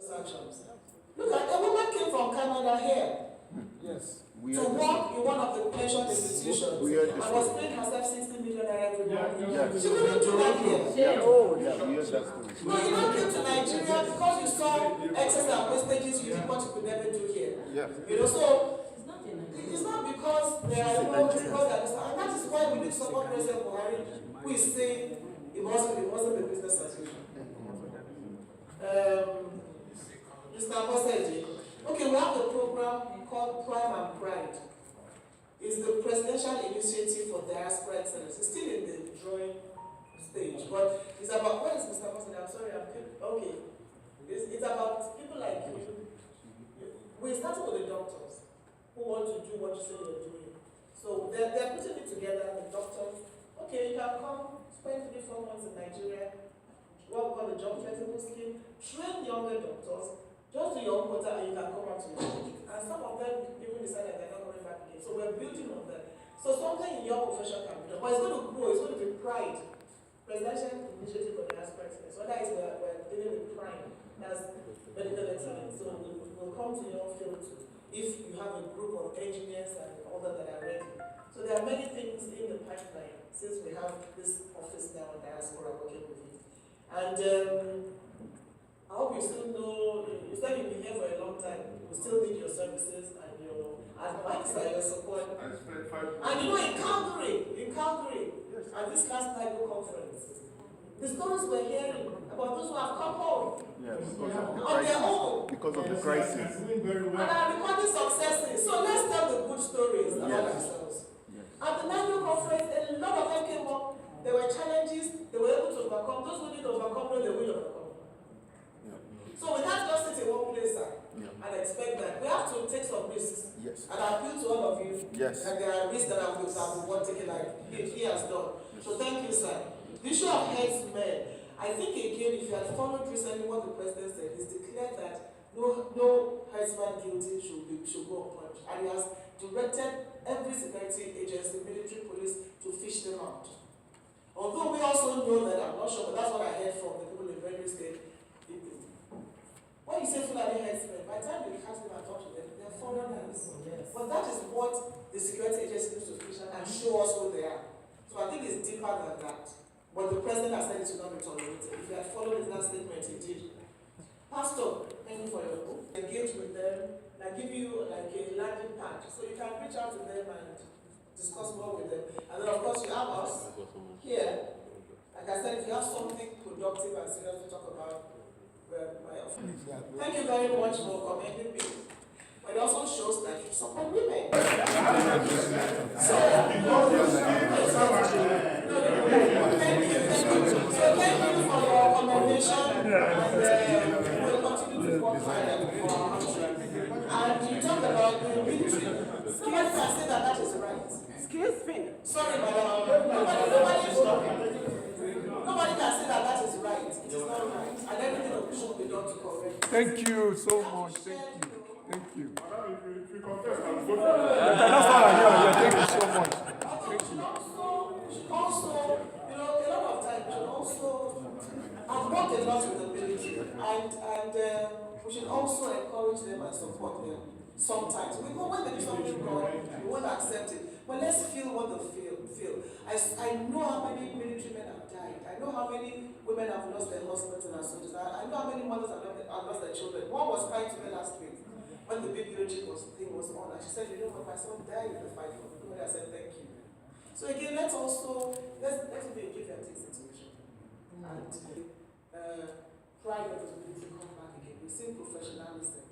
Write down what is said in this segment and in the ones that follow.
Sanctions. Look at a woman came from Canada here. Yes. To work in one of the pension institutions and was paying herself 60 million every month. She couldn't do that here. Oh, yeah, we heard that story. No, you don't came to Nigeria because you saw excess and wastages you did what you could never do here. Yeah. You know, so it's not because there are no, it's because there is, and that is why we need to support President Buhari, who is saying it wasn't a business as usual. Mr. Boseji, okay, we have a program called Prime and Pride. It's the presidential initiative for diaspora excellence. It's still in the drawing stage, but it's about, where is Mr. Boseji? I'm sorry, okay. It's about people like you. We started with the doctors who want to do what you say you're doing. So they're putting it together, the doctors. Okay, you can come, spend 3-4 months in Nigeria, what we call the job flexible scheme, train younger doctors, just do your own quota and you can come back to your country. And some of them even decided they're not coming back again. So we're building on that. So something in your profession can be done. But it's going to grow, it's going to be pride. Presidential initiative for the aspirants. So that is we're dealing with prime. That's medical excellence. So we'll come to your field too. If you have a group of engineers and others that are ready. So there are many things in the pipeline since we have this office now in diaspora working with you. And I hope you still know, you said you've been here for a long time. We still need your services and your advice and your support. And you know, in Calgary, at this last NIGO conference, the stories we're hearing about those who have come home on their own because of the crisis. And are recording successes. So let's tell the good stories about ourselves. At the NIGO conference, a lot of them came up. There were challenges they were able to overcome. Those who didn't overcome, they will overcome. So we can't just sit in one place and expect that. We have to take some risks. Yes. And I appeal to all of you. Yes. And there are risks that we want taken like he has done. So thank you, sir. The issue of headsmen. I think again, if you had followed recently what the president said, he's declared that no headsman guilty should go unpunished. And he has directed every security agency, military, police, to fish them out. Although we also know that, I'm not sure, but that's what I heard from the people in various states. When you say Fulani headsmen, by the time you catch them and talk to them, they're foreigners. Yes. But that is what the security agency needs to fish out and show us who they are. So I think it's deeper than that. But the president has said it should not be tolerated. If you had followed his last statement, he did. Pastor, thank you for your book. Engage with them, and I give you like a landing pad. So you can reach out to them and discuss more with them. And then of course you have us here. Like I said, if you have something productive and serious to talk about, my office. Thank you very much for commending me. But it also shows that you support women. So thank you for your commendation. And we'll continue to work for our country. And you talked about the military. Somebody can say that is right. Excuse me. Sorry, madam. Nobody is talking. Nobody can say that is right. It is not right. And everything should be done to correct. Thank you so much. Thank you. Thank you. If you confess, I'm good. That's what I hear. Thank you so much. Thank you. Also, you know, a lot of times, we should also, I've worked a lot with the military, and we should also encourage them and support them sometimes. Because when they do something wrong, we won't accept it. But let's feel what they feel. I know how many military men have died. I know how many women have lost their husbands and their soldiers. I know how many mothers have lost their children. One was crying to me last week when the big thing was on. And she said, you know what, my son died in the fight for the I said, thank you. So again, let's be a give and take situation. And pride and responsibility come back again. We see professionalism.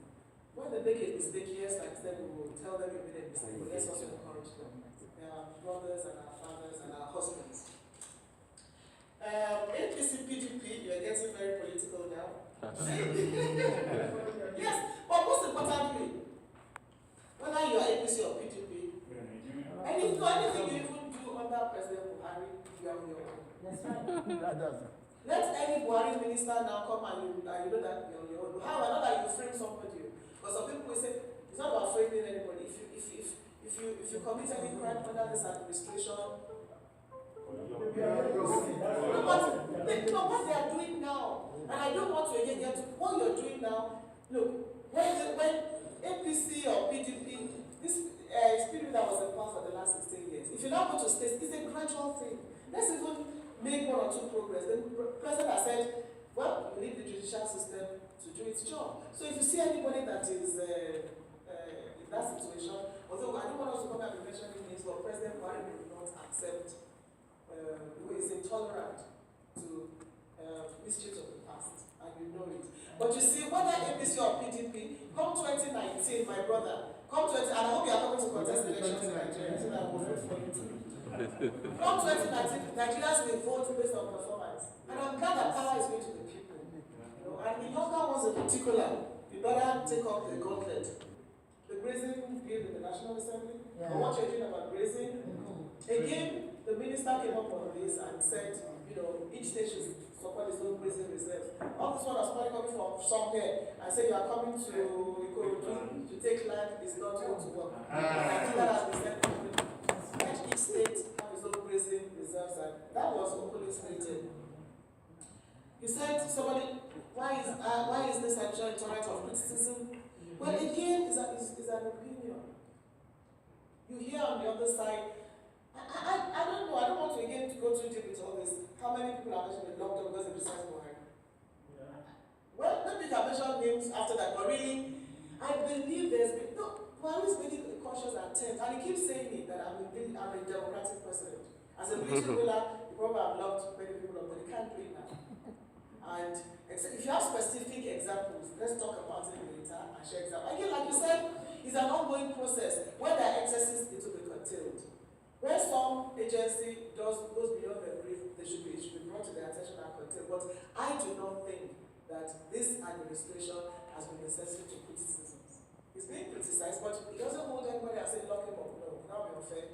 When they make a mistake, yes, like I said, we will tell them we made a mistake, but let's also encourage them. They are our brothers and our fathers and our husbands. APC, PDP, you are getting very political now. Yes, but most importantly, whether you are APC or PDP, anything you even do under President Buhari, you are on your own. That's right. Let any Buhari minister now come and you know that you're on your own. However, not that you frame somebody. Because some people will say, it's not about framing anybody. If you commit any crime under this administration, but you know what they are doing now. And I don't want to again get to what you're doing now Look, when APC or PDP, this spirit that was in power for the last 16 years, if you now go to states, it's a gradual thing. Let's even make one or two progress. The president has said, well, we need the judicial system to do its job. So if you see anybody that is in that situation, although I don't want us to come and be mentioning names, but President Buhari will not accept, who is intolerant to mischief of the past, and you know it. But you see, whether APC or PDP, come 2019, my brother, come 20, and I hope you are coming to contest elections in Nigeria, so that I will vote for you too. Come 2019, Nigerians will vote based on performance. And I'm glad that power is going to the people. You know, and the younger ones in particular, you better take up the gauntlet. The grazing bill in the National Assembly, or what you're doing about grazing. Again, the minister came up on this and said, you know, each state should support its own grazing reserve. All this one was probably coming from somewhere and say you are coming to Ikorodu to take land is not going to work. Nigeria has been said, let each state have its own grazing reserves, and that was openly stated. You said somebody, why is this action intolerant of criticism? Well, again, is an opinion. You hear on the other side. I don't know. I don't want to again to go too deep into all this. How many people have actually been locked up because of the size of Buhari? Well, maybe you can mention names after that, but really, I believe there's been Buhari is making a conscious attempt, and he keeps saying it that I'm a democratic president. As a military ruler, you probably have locked many people up, but they can't do it now. And if you have specific examples, let's talk about it later and share examples. Again, like you said, it's an ongoing process. When there are excesses, it will be curtailed. When some agency goes beyond their brief, it should be brought to their attention and curtailed. But I do not think that this administration has been necessary to criticisms. It's being criticized, but it doesn't hold anybody and say lock him up. No, that would be unfair.